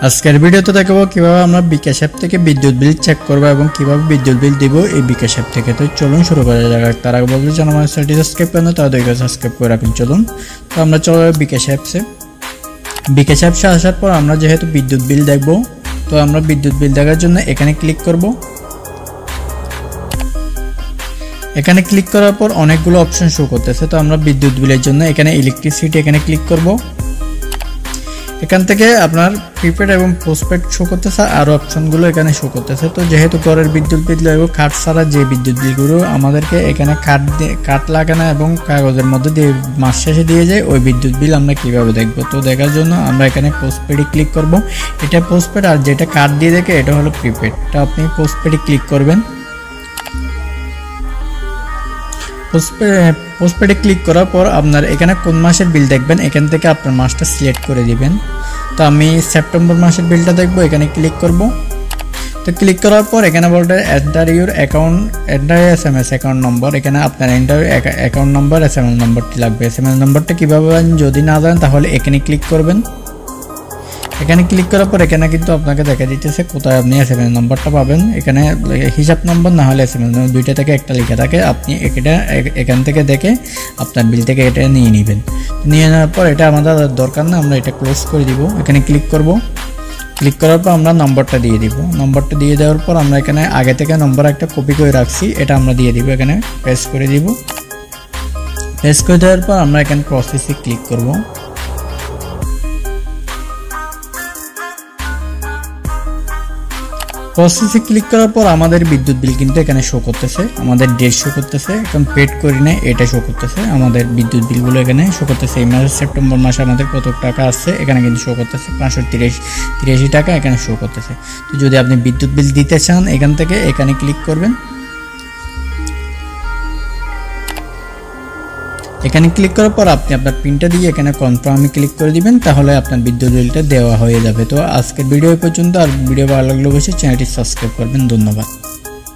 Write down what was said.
আজকের ভিডিওতে দেখাবো কিভাবে আমরা বিকাশ অ্যাপ থেকে বিদ্যুৎ বিল চেক করব এবং কিভাবে বিদ্যুৎ বিল দিব এই বিকাশ অ্যাপ থেকে। তো চলুন শুরু করা যাক। তার আগে বলতে চান আমার চ্যানেলটি সাবস্ক্রাইব করেন, তাহলে দয়া করে সাবস্ক্রাইব করে রাখুন। চলুন, তো আমরা চলে যাব বিকাশ অ্যাপসে। বিকাশ অ্যাপসে আসার পর আমরা যেহেতু বিদ্যুৎ বিল দেখব, তো আমরা বিদ্যুৎ বিল দেখার জন্য এখানে ক্লিক করব। এখানে ক্লিক করার পর অনেকগুলো অপশন শো করতেছে, তো আমরা বিদ্যুৎ বিলের জন্য এখানে ইলেকট্রিসিটি এখানে ক্লিক করব। এখান থেকে আপনার প্রিপেড এবং পোস্টপেড শো করতেছে, আরও অপশনগুলো এখানে শো করতেছে। তো যেহেতু ঘরের বিদ্যুৎ বিল এবং কার্ড ছাড়া যে বিদ্যুৎ বিলগুলো আমাদেরকে এখানে কার্ড লাগানো এবং কাগজের মধ্যে দিয়ে মাস শেষে দিয়ে যায়, ওই বিদ্যুৎ বিল আমরা কিভাবে দেখব। তো দেখার জন্য আমরা এখানে পোস্টপেডে ক্লিক করব। এটা পোস্টপেড, আর যেটা কার্ড দিয়ে দেখে এটা হলো প্রিপেড। তো আপনি পোস্টপেডে ক্লিক করবেন। পোস্টপেডে ক্লিক করার পর আপনার এখানে কোন মাসের বিল দেখবেন, এখান থেকে আপনার মাসটা সিলেক্ট করে দিবেন। তো আমি সেপ্টেম্বর মাসের বিলটা দেখবো, এখানে ক্লিক করব। তো ক্লিক করার পর এখানে বলতে enter your account, enter SMS account number. এখানে আপনার এন্টার অ্যাকাউন্ট নম্বর, SMS নম্বরটি লাগবে। SMS নম্বরটা কীভাবে যদি না জানেন তাহলে এখানে ক্লিক করবেন। এখানে ক্লিক করার পর এখানে কিন্তু আপনাকে দেখা দিতেছে কোথায় আপনি SMS নম্বরটা পাবেন। এখানে হিসাব নম্বর না হলে SMS নম্বর, দুইটা থেকে একটা লেখা থাকে। আপনি এটা এখান থেকে দেখে আপনার বিল থেকে এটা নিয়ে নেবেন। নিয়ে নেওয়ার পর এটা আমাদের দরকার না, আমরা এটা ক্লোজ করে দিব। এখানে ক্লিক করব। ক্লিক করার পর আমরা নম্বরটা দিয়ে দিব। নম্বরটা দিয়ে দেওয়ার পর আমরা এখানে আগে থেকে নম্বর একটা কপি করে রাখছি, এটা আমরা দিয়ে দিব। এখানে পেস্ট করে দিব। পেস্ট করে দেওয়ার পর আমরা এখানে প্রসেসে ক্লিক করব। প্রসেসে ক্লিক করার পর আমাদের বিদ্যুৎ বিল কিন্তু এখানে শো করতেছে, আমাদের ডেট শো করতেছে। এখন পেড করি না, এটা শো করতেছে। আমাদের বিদ্যুৎ বিলগুলো এখানে শো করতেছে। এই মাসে সেপ্টেম্বর মাসে আমাদের কত টাকা আসছে এখানে কিন্তু শো করতেছে, 583 টাকা এখানে শো করতেছে। তো যদি আপনি বিদ্যুৎ বিল দিতে চান এখান থেকে এখানে ক্লিক করবেন। এখানে ক্লিক করার পর আপনি আপনার পিনটা দিয়ে এখানে কনফার্মে ক্লিক করে দিবেন, তাহলে আপনার বিদ্যুৎ বিলটা দেওয়া হয়ে যাবে। তো আজকের ভিডিও পর্যন্ত। আর ভিডিও ভালো লাগলে অবশ্যই চ্যানেলটি সাবস্ক্রাইব করবেন। ধন্যবাদ।